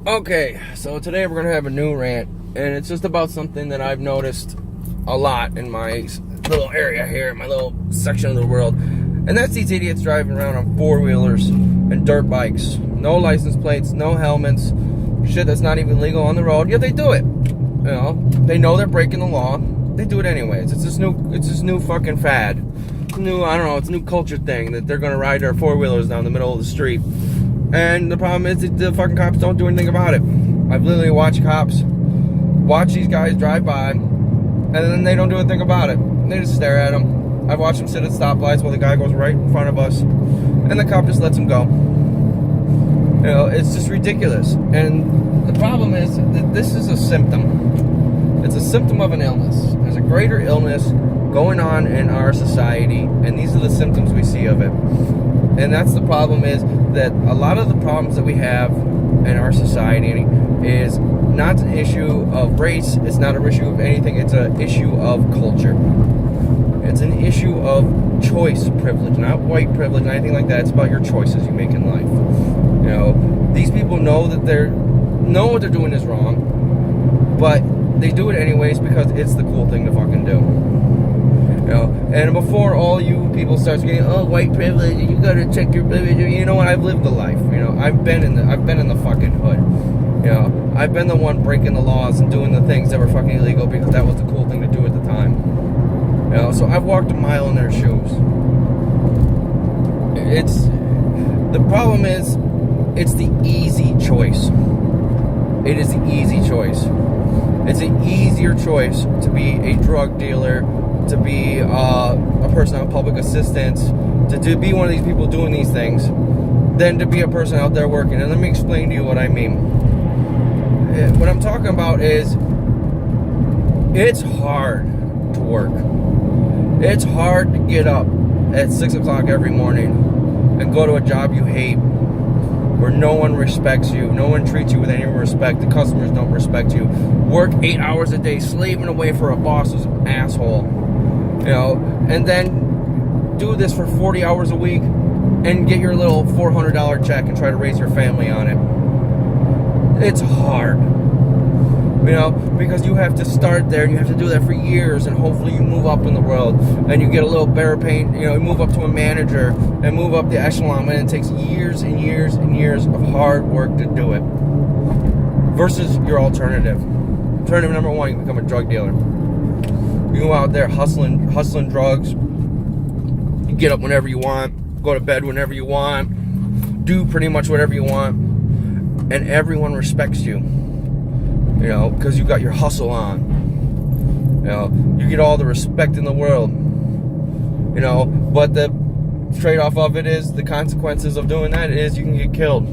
Okay, so today we're gonna have a new rant, and it's just about something that I've noticed a lot in my little area here, my little section of the world, and that's these idiots driving around on four-wheelers and dirt bikes, no license plates, no helmets, shit that's not even legal on the road. Yet they do it. You know, they know they're breaking the law. They do it anyways. It's this new fucking fad. It's new, I don't know, it's a new culture thing that they're gonna ride their four-wheelers down the middle of the street. And the problem is that the fucking cops don't do anything about it. I've literally watched these guys drive by, and then they don't do anything about it. They just stare at them. I've watched them sit at stoplights while the guy goes right in front of us, and the cop just lets him go. You know, it's just ridiculous. And the problem is that this is a symptom. It's a symptom of an illness. There's a greater illness going on in our society, and these are the symptoms we see of it. And that's the problem, is that a lot of the problems that we have in our society is not an issue of race, it's not an issue of anything, it's an issue of culture. It's an issue of choice privilege, not white privilege, anything like that. It's about your choices you make in life. You know, these people know that know what they're doing is wrong, but they do it anyways because it's the cool thing to fucking do. You know, and before all you people start getting, oh, white privilege, you gotta check your privilege. You know what? I've lived the life. You know, I've been in the fucking hood. You know, I've been the one breaking the laws and doing the things that were fucking illegal because that was the cool thing to do at the time. You know, so I've walked a mile in their shoes. The problem is, it's the easy choice. It is the easy choice. It's an easier choice to be a drug dealer, to be a person on public assistance, to be one of these people doing these things, than to be a person out there working. And let me explain to you what I mean. What I'm talking about is, it's hard to work. It's hard to get up at 6 o'clock every morning and go to a job you hate, where no one respects you, no one treats you with any respect, the customers don't respect you, work 8 hours a day slaving away for a boss who's an asshole, you know, and then do this for 40 hours a week and get your little $400 check and try to raise your family on it. It's hard, you know, because you have to start there and you have to do that for years, and hopefully you move up in the world and you get a little better pay, you know, you move up to a manager and move up the echelon, and it takes years and years and years of hard work to do it, versus your alternative. Alternative number one, you become a drug dealer. You go out there hustling drugs, you get up whenever you want, go to bed whenever you want, do pretty much whatever you want, and everyone respects you. You know, because you got your hustle on. You know, you get all the respect in the world. You know, but the trade-off of it is, the consequences of doing that is you can get killed.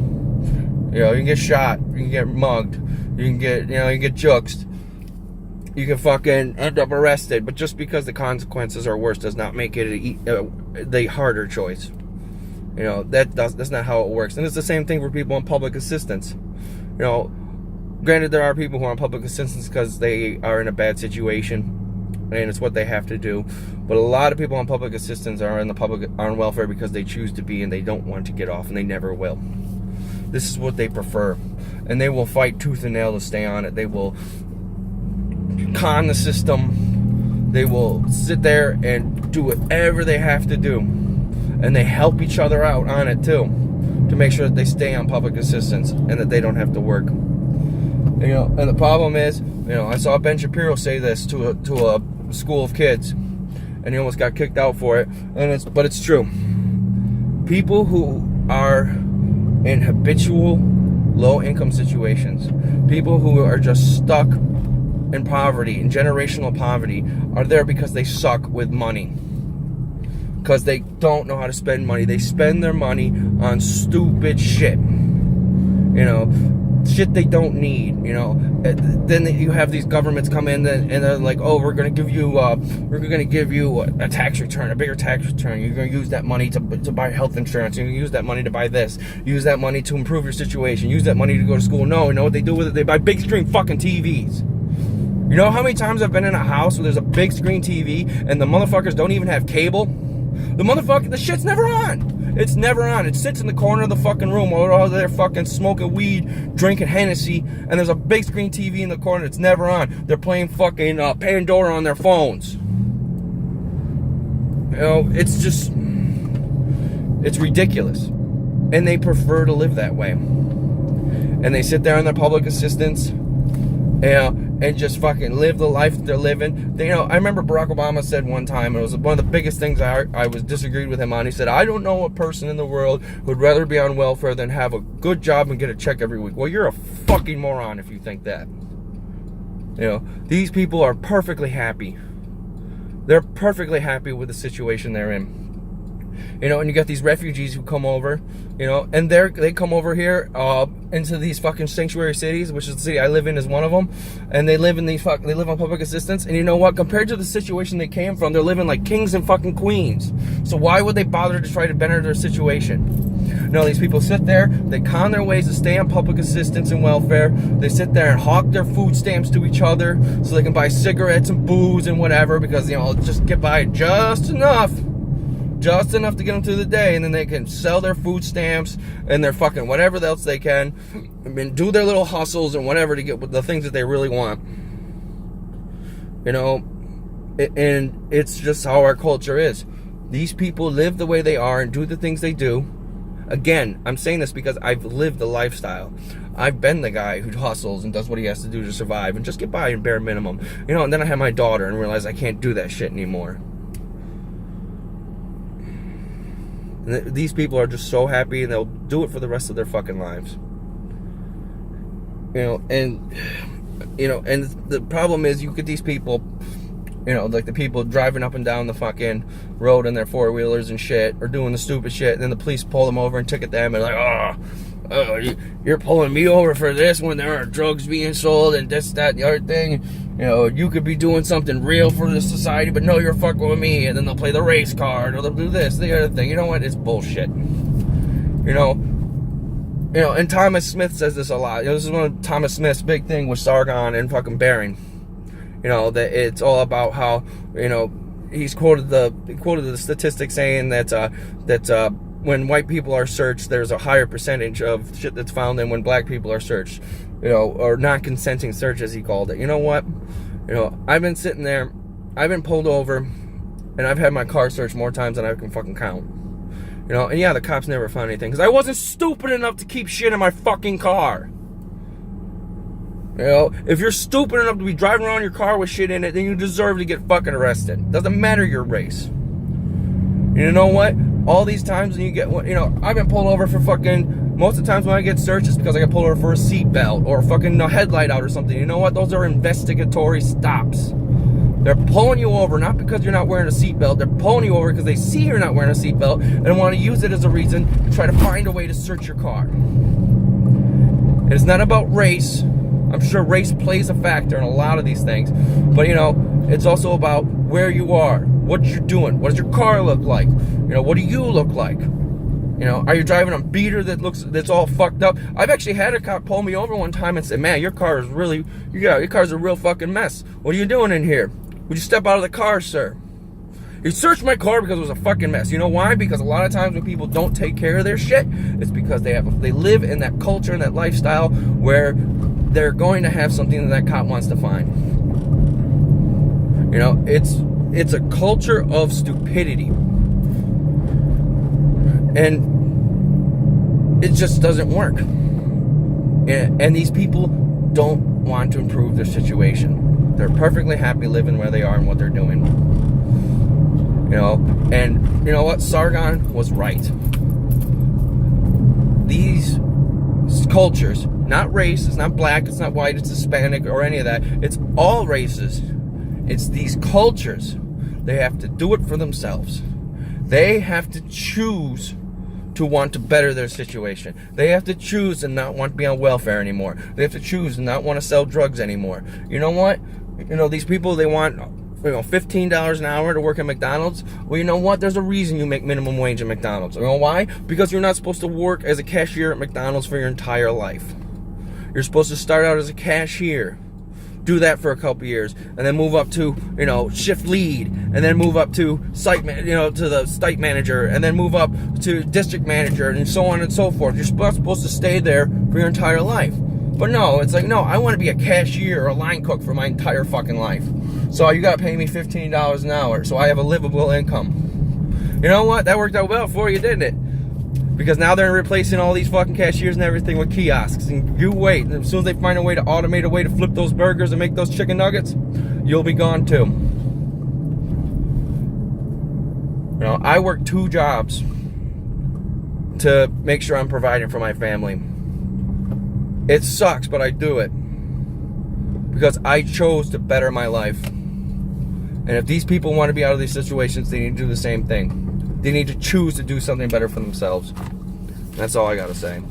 You know, you can get shot, you can get mugged, you can get, you know, you get juxed. You can fucking end up arrested. But just because the consequences are worse does not make it the harder choice. You know, that's not how it works. And it's the same thing for people on public assistance. You know, granted, there are people who are on public assistance because they are in a bad situation, and it's what they have to do. But a lot of people on public assistance are on welfare because they choose to be, and they don't want to get off, and they never will. This is what they prefer, and they will fight tooth and nail to stay on it. They will con the system. They will sit there and do whatever they have to do, and they help each other out on it too, to make sure that they stay on public assistance and that they don't have to work. You know, and the problem is, you know, I saw Ben Shapiro say this to a school of kids, and he almost got kicked out for it. But it's true. People who are in habitual low-income situations, people who are just stuck in poverty, in generational poverty, are there because they suck with money. Because they don't know how to spend money. They spend their money on stupid shit. You know, shit they don't need, you know. Then you have these governments come in and they're like, oh, we're gonna give you a tax return, a bigger tax return. You're gonna use that money to buy health insurance. You're gonna use that money to buy this. Use that money to improve your situation. Use that money to go to school. No, you know what they do with it? They buy big screen fucking TVs. You know how many times I've been in a house where there's a big screen TV and the motherfuckers don't even have cable? The shit's never on. It's never on. It sits in the corner of the fucking room while all they're fucking smoking weed, drinking Hennessy, and there's a big screen TV in the corner. It's never on. They're playing fucking Pandora on their phones. You know, it's just, it's ridiculous. And they prefer to live that way. And they sit there on their public assistance, and just fucking live the life they're living. You know, I remember Barack Obama said one time, it was one of the biggest things I was disagreed with him on. He said, I don't know a person in the world who would rather be on welfare than have a good job and get a check every week. Well, you're a fucking moron if you think that. You know, these people are perfectly happy. They're perfectly happy with the situation they're in. You know, and you got these refugees who come over, you know, and they come over here into these fucking sanctuary cities, which is the city I live in is one of them, and they live on public assistance. And you know what? Compared to the situation they came from, they're living like kings and fucking queens. So why would they bother to try to better their situation? No, these people sit there, they con their ways to stay on public assistance and welfare. They sit there and hawk their food stamps to each other so they can buy cigarettes and booze and whatever, because, you know, just get by just enough to get them through the day, and then they can sell their food stamps and their fucking whatever else they can, and do their little hustles and whatever to get the things that they really want. You know, and it's just how our culture is. These people live the way they are and do the things they do. Again, I'm saying this because I've lived the lifestyle. I've been the guy who hustles and does what he has to do to survive and just get by in bare minimum. You know, and then I had my daughter and realized I can't do that shit anymore. These people are just so happy, and they'll do it for the rest of their fucking lives. You know, and the problem is, you get these people, you know, like the people driving up and down the fucking road in their four-wheelers and shit, or doing the stupid shit, and then the police pull them over and ticket them, and like, you're pulling me over for this when there are drugs being sold and this, that, and the other thing. You know, you could be doing something real for the society, but no, you're fucking with me. And then they'll play the race card, or they'll do this, the other thing. You know what? It's bullshit. You know, and Thomas Smith says this a lot. You know, this is one of Thomas Smith's big thing with Sargon and fucking Bering. You know, that it's all about how, you know, he quoted the statistic saying that when white people are searched, there's a higher percentage of shit that's found than when black people are searched. You know, or non-consenting search, as he called it. You know what? You know, I've been sitting there, I've been pulled over, and I've had my car searched more times than I can fucking count. You know, and yeah, the cops never found anything, because I wasn't stupid enough to keep shit in my fucking car. You know, if you're stupid enough to be driving around your car with shit in it, then you deserve to get fucking arrested. Doesn't matter your race. You know what? All these times when you get, you know, I've been pulled over for fucking, most of the times when I get searched, it's because I get pulled over for a seatbelt or a fucking headlight out or something. You know what? Those are investigatory stops. They're pulling you over not because you're not wearing a seatbelt. They're pulling you over because they see you're not wearing a seatbelt and want to use it as a reason to try to find a way to search your car. And it's not about race. I'm sure race plays a factor in a lot of these things. But, you know, it's also about where you are, what you're doing, what does your car look like? You know, what do you look like? You know, are you driving a beater that's all fucked up? I've actually had a cop pull me over one time and say, man, your car is really, your car's a real fucking mess. What are you doing in here? Would you step out of the car, sir? He searched my car because it was a fucking mess. You know why? Because a lot of times when people don't take care of their shit, it's because they live in that culture and that lifestyle where they're going to have something that cop wants to find. You know, it's a culture of stupidity. And it just doesn't work. And these people don't want to improve their situation. They're perfectly happy living where they are and what they're doing. You know, and you know what? Sargon was right. These cultures, not race, it's not black, it's not white, it's Hispanic or any of that. It's all races. It's these cultures. They have to do it for themselves. They have to choose to want to better their situation. They have to choose to not want to be on welfare anymore. They have to choose to not want to sell drugs anymore. You know what? You know, these people, they want, you know, $15 an hour to work at McDonald's. Well, you know what? There's a reason you make minimum wage at McDonald's. You know why? Because you're not supposed to work as a cashier at McDonald's for your entire life. You're supposed to start out as a cashier. do that for a couple years, and then move up to, you know, shift lead, and then move up to site, you know, to the site manager, and then move up to district manager, and so on and so forth. You're supposed to stay there for your entire life. But no, it's like, no, I want to be a cashier or a line cook for my entire fucking life. So you got to pay me $15 an hour so I have a livable income. You know what? That worked out well for you, didn't it? Because now they're replacing all these fucking cashiers and everything with kiosks. And you wait. And as soon as they find a way to automate a way to flip those burgers and make those chicken nuggets, you'll be gone too. You know, I work 2 jobs to make sure I'm providing for my family. It sucks, but I do it because I chose to better my life. And if these people want to be out of these situations, they need to do the same thing. They need to choose to do something better for themselves. That's all I gotta say.